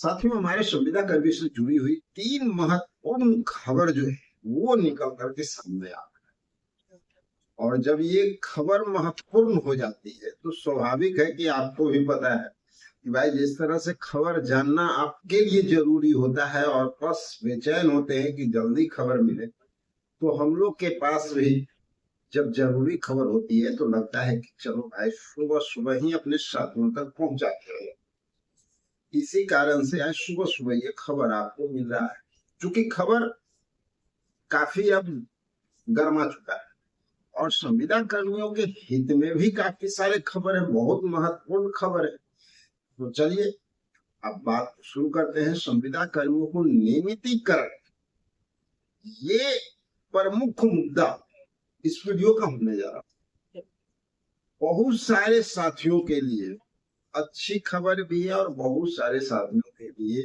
साथियों, हमारे संविदा कर्मी से जुड़ी हुई 3 महत्वपूर्ण खबर जो है वो निकल करके सामने आ गई। और जब ये खबर महत्वपूर्ण हो जाती है तो स्वाभाविक है कि आपको भी पता है कि भाई जिस तरह से खबर जानना आपके लिए जरूरी होता है और बस बेचैन होते हैं कि जल्दी खबर मिले, तो हम लोग के पास भी जब जरूरी खबर होती है तो लगता है कि चलो भाई सुबह सुबह ही अपने साथियों तक पहुंच जाते हैं। इसी कारण से आज सुबह सुबह ये खबर आपको मिल रहा है, क्योंकि खबर काफी अब गर्मा चुका है और संविदा कर्मियों के हित में भी काफी सारे खबर है, बहुत महत्वपूर्ण खबर है। तो चलिए अब बात शुरू करते हैं। संविदा कर्मियों को नियमितीकरण, ये प्रमुख मुद्दा इस वीडियो का होने जा रहा है। बहुत सारे साथियों के लिए अच्छी खबर भी है और बहुत सारे साथियों के लिए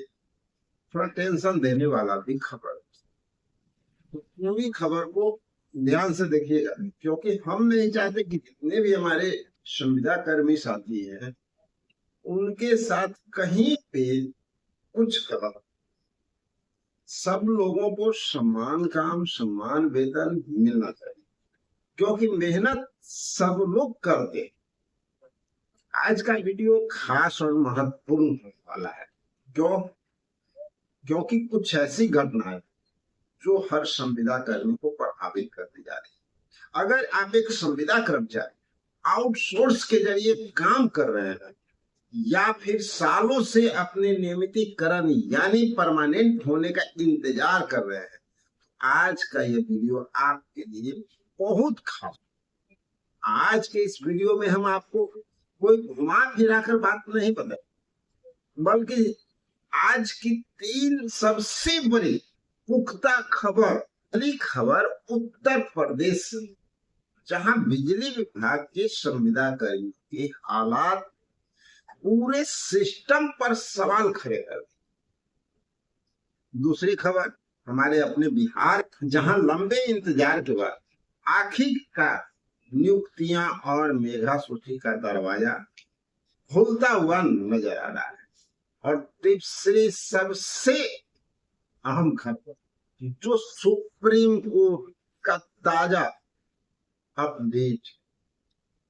थोड़ा टेंशन देने वाला भी खबर। तो पूरी खबर को ध्यान से देखिएगा, क्योंकि हम नहीं चाहते कि जितने भी हमारे संविदा कर्मी साथी हैं उनके साथ कहीं पे कुछ गलत। सब लोगों को समान काम समान वेतन मिलना चाहिए, क्योंकि मेहनत सब लोग करते हैं। आज का वीडियो खास और महत्वपूर्ण होने वाला है। क्योंकि कुछ ऐसी घटनाएं जो हर संविदा कर्मी को प्रभावित करती जा रही है। अगर आप एक संविदा कर्मचारी आउटसोर्स के जरिए काम कर रहे हैं या फिर सालों से अपने नियमितीकरण यानी परमानेंट होने का इंतजार कर रहे हैं, आज का ये वीडियो आपके लिए बहुत खास। आज के इस वीडियो में हम आपको कोई घुमा फिरा कर बात नहीं बताए, बल्कि आज की 3 सबसे बड़ी पुख्ता खबर। पहली खबर उत्तर प्रदेश से, जहां बिजली विभाग के संविदा कर्मियों के हालात पूरे सिस्टम पर सवाल खड़े कर दिए। दूसरी खबर हमारे अपने बिहार, जहां लंबे इंतजार के बाद आखिरकार नियुक्तियां और मेगा सूची का दरवाजा खुलता हुआ नजर आ रहा है। और तीसरी सबसे अहम खबर जो सुप्रीम कोर्ट का ताजा अपडेट,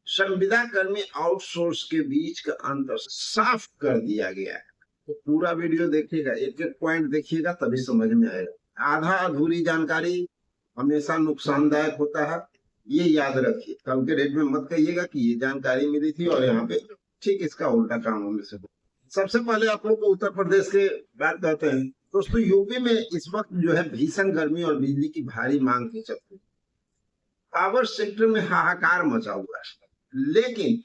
संविदा कर्मी आउटसोर्स के बीच का अंतर साफ कर दिया गया है। तो पूरा वीडियो देखिएगा, एक एक पॉइंट देखिएगा, तभी समझ में आएगा। आधा अधूरी जानकारी हमेशा नुकसानदायक होता है, ये याद रखिए। कल के डेट में मत कहिएगा कि ये जानकारी मिली थी और यहाँ पे ठीक इसका उल्टा काम होने से। सबसे पहले आप लोग को उत्तर प्रदेश के बात करते हैं। दोस्तों, यूपी में इस वक्त जो है भीषण गर्मी और बिजली की भारी मांग के चलते पावर सेक्टर में हाहाकार मचा हुआ है, लेकिन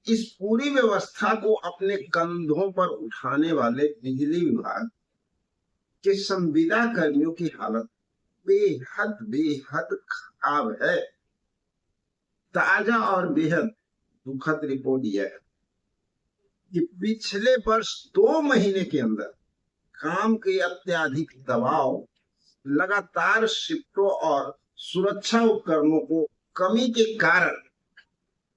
इस पूरी व्यवस्था को अपने कंधों पर उठाने वाले बिजली विभाग के संविदा कर्मियों की हालत बेहद बेहद खराब है। ताजा और बेहद दुखद रिपोर्ट यह है कि पिछले वर्ष 2 महीने के अंदर काम के अत्यधिक दबाव, लगातार शिफ्टों और सुरक्षा उपकरणों को कमी के कारण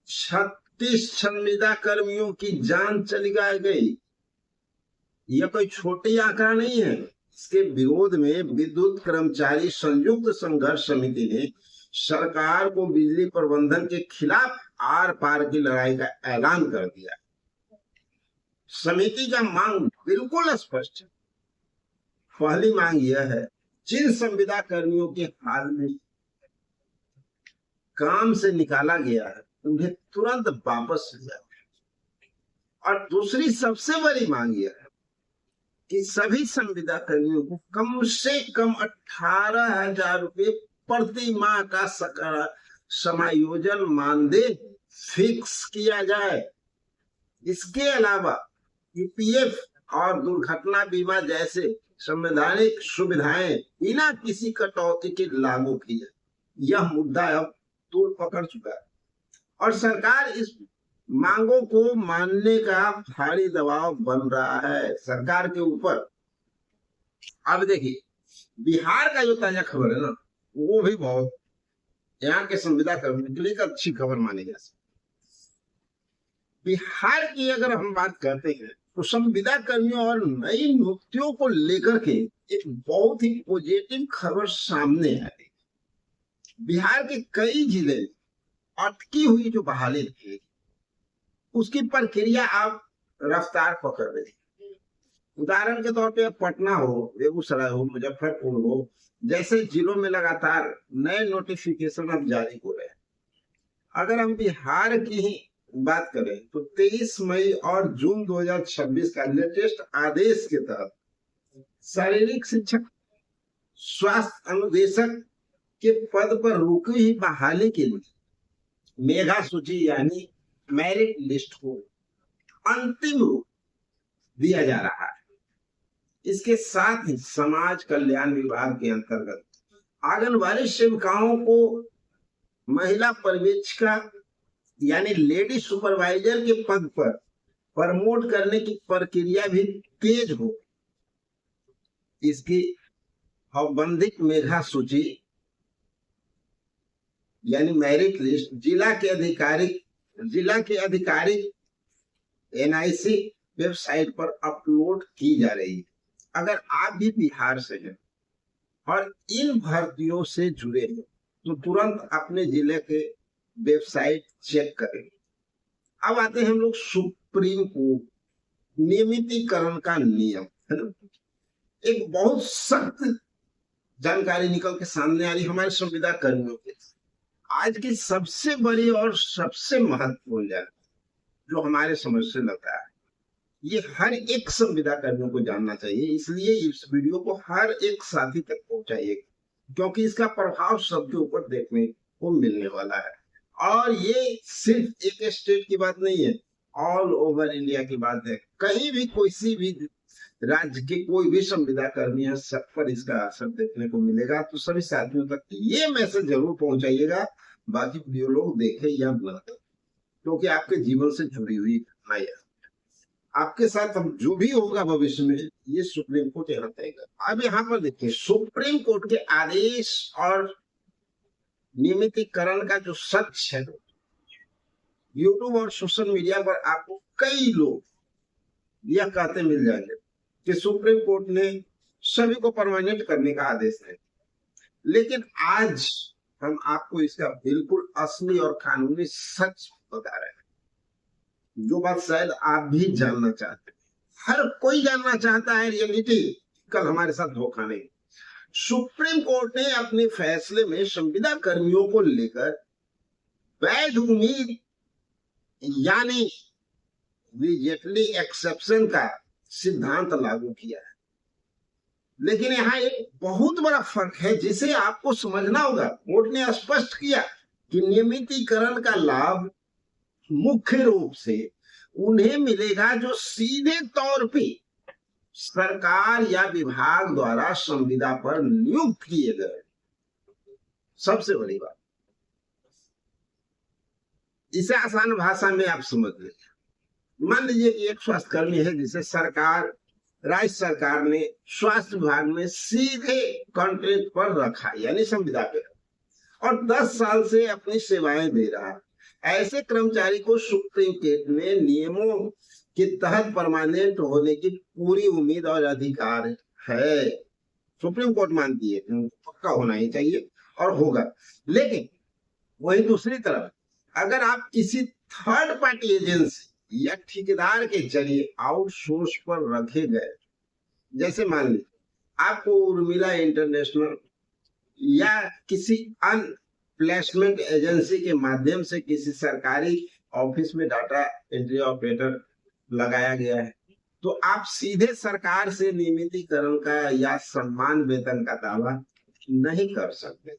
36 संविदा कर्मियों की जान चली गई। यह कोई छोटी आंकड़ा नहीं है। इसके विरोध में विद्युत कर्मचारी संयुक्त संघर्ष समिति ने सरकार को बिजली प्रबंधन के खिलाफ आर पार की लड़ाई का ऐलान कर दिया। समिति का मांग बिल्कुल स्पष्ट है। पहली मांग यह है, जिन संविदा कर्मियों के हाल में काम से निकाला गया है उन्हें तुरंत वापस लिया जाए। और दूसरी सबसे बड़ी मांग यह है कि सभी संविदा कर्मियों को कम से कम 18,000 रुपये प्रति माह का समायोजन मानदेय फिक्स किया जाए। इसके अलावा ईपीएफ और दुर्घटना बीमा जैसे संवैधानिक सुविधाएं बिना किसी कटौती के लागू की जाए। यह मुद्दा अब तूल पकड़ चुका है और सरकार इस मांगों को मानने का भारी दबाव बन रहा है सरकार के ऊपर। अब देखिए, बिहार का जो ताजा खबर है ना, वो भी बहुत यहाँ के संविदा कर्मियों के लिए अच्छी खबर मानी जा सकती। बिहार की अगर हम बात करते हैं तो संविदा कर्मियों और नई नियुक्तियों को लेकर के एक बहुत ही पॉजिटिव खबर सामने आई। बिहार के कई जिले में अटकी हुई जो बहाली थी उसकी प्रक्रिया अब रफ्तार पकड़ रही। उदाहरण के तौर पे पटना हो, बेगूसराय हो, मुजफ्फरपुर हो जैसे जिलों में लगातार नए नोटिफिकेशन अब जारी हो रहे हैं। अगर हम बिहार की ही बात करें तो 23 मई और जून 2026 का लेटेस्ट आदेश के तहत शारीरिक शिक्षक स्वास्थ्य अनुदेशक के पद पर रुकी हुई बहाली के लिए मेगा सूची यानी मेरिट लिस्ट को अंतिम रूप दिया जा रहा है। इसके साथ ही समाज कल्याण विभाग के अंतर्गत आंगनबाड़ी सेविकाओं को महिला पर्यवेक्षिका यानी लेडी सुपरवाइजर के पद पर प्रमोट करने की प्रक्रिया भी तेज हो। इसकी औपबंधिक मेधा सूची यानी मेरिट लिस्ट जिला के आधिकारिक NIC वेबसाइट पर अपलोड की जा रही है। अगर आप भी बिहार से हैं और इन भर्तियों से जुड़े हैं तो तुरंत अपने जिले के वेबसाइट चेक करें। अब आते हैं हम लोग सुप्रीम कोर्ट नियमितीकरण का नियम, है ना। एक बहुत सख्त जानकारी निकल के सामने आ रही हमारे संविदा कर्मियों के। आज की सबसे बड़ी और सबसे महत्वपूर्ण जानकारी जो हमारे समझ से लगता है, ये हर एक संविदा कर्मियों को जानना चाहिए। इसलिए इस वीडियो को हर एक साथी तक पहुंचाइए क्योंकि इसका प्रभाव सबके ऊपर देखने को मिलने वाला है। और ये सिर्फ एक स्टेट की बात नहीं है, ऑल ओवर इंडिया की बात है। कहीं भी किसी भी राज्य के कोई भी संविदा कर्मी है, सब पर इसका असर देखने को मिलेगा। तो सभी साथियों तक ये मैसेज जरूर पहुंचाइएगा, बाकी वीडियो लोग देखें या न, क्योंकि आपके जीवन से जुड़ी हुई घटना है। आपके साथ अब जो भी होगा भविष्य में ये सुप्रीम कोर्ट यहाँ तय कर। अब यहाँ पर देखिए सुप्रीम कोर्ट के आदेश और नियमितीकरण का जो सच है, यूट्यूब और सोशल मीडिया पर आपको कई लोग यह कहते मिल जाएंगे कि सुप्रीम कोर्ट ने सभी को परमानेंट करने का आदेश है। लेकिन आज हम आपको इसका बिल्कुल असली और कानूनी सच बता रहे हैं, जो बात शायद आप भी जानना चाहते हैं। हर कोई जानना चाहता है रियलिटी, कल हमारे साथ धोखा नहीं। सुप्रीम कोर्ट ने अपने फैसले में संविदा कर्मियों को लेकर वैध उम्मीद यानी इमीडिएटली एक्सेप्शन का सिद्धांत लागू किया है। लेकिन यहाँ एक बहुत बड़ा फर्क है जिसे आपको समझना होगा। कोर्ट ने स्पष्ट किया कि नियमितीकरण का लाभ मुख्य रूप से उन्हें मिलेगा जो सीधे तौर पे सरकार या विभाग द्वारा संविदा पर नियुक्त किए गए। सबसे बड़ी बात, इसे आसान भाषा में आप समझ लीजिए। मान लीजिए कि एक स्वास्थ्य कर्मी है जिसे राज्य सरकार ने स्वास्थ्य विभाग में सीधे कॉन्ट्रैक्ट पर रखा यानी संविदा पे, और 10 साल से अपनी सेवाएं दे रहा है। ऐसे कर्मचारी को सुप्रीम कोर्ट ने नियमों के तहत परमानेंट होने की पूरी उम्मीद और अधिकार है। सुप्रीम कोर्ट मानती है पक्का होना ही चाहिए और होगा। लेकिन वही दूसरी तरफ अगर आप किसी थर्ड पार्टी एजेंसी या ठेकेदार के जरिए आउटसोर्स पर रखे गए, जैसे मान लीजिए आपको उर्मिला इंटरनेशनल या किसी अन्य प्लेसमेंट एजेंसी के माध्यम से किसी सरकारी ऑफिस में डाटा एंट्री ऑपरेटर लगाया गया है, तो आप सीधे सरकार से नियमितीकरण का या सम्मान वेतन का दावा नहीं कर सकते।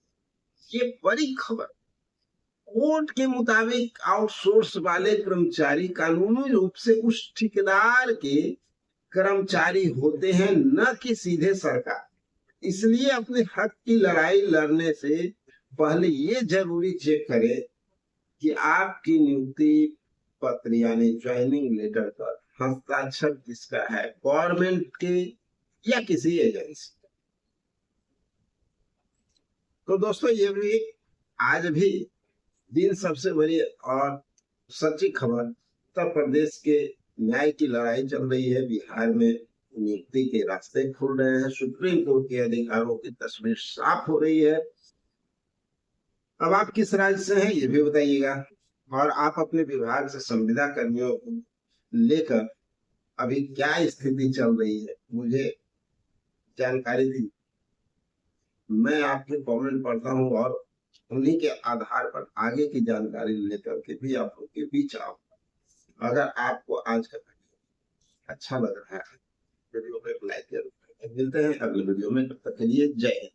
ये बड़ी खबर। कोर्ट के मुताबिक आउटसोर्स वाले कर्मचारी कानूनी रूप से उस ठेकेदार के कर्मचारी होते हैं, न कि सीधे सरकार। इसलिए अपने हक की लड़ाई लड़ने से पहले ये जरूरी चेक करें कि आपकी नियुक्ति पत्र यानी ज्वाइनिंग लेटर पर हस्ताक्षर किसका है, गवर्नमेंट के या किसी एजेंसी। तो दोस्तों ये भी आज भी दिन सबसे बड़ी और सच्ची खबर उत्तर प्रदेश के न्याय की लड़ाई चल रही है बिहार में, नियुक्ति के रास्ते खुल रहे हैं, सुप्रीम कोर्ट के अधिकारों की तस्वीर साफ हो रही है। अब आप किस राज्य से हैं ये भी बताइएगा, और आप अपने विभाग से संविदा कर्मियों को लेकर अभी क्या स्थिति चल रही है मुझे जानकारी दी। मैं आपके कमेंट पढ़ता हूँ और उन्हीं के आधार पर आगे की जानकारी लेकर के भी आप लोग के बीच आऊँ। अगर आपको आज का वीडियो अच्छा लग रहा है, वीडियो को एक लाइक जरूर करें। मिलते हैं अगले वीडियो में, तब तक के लिए जय हिंद।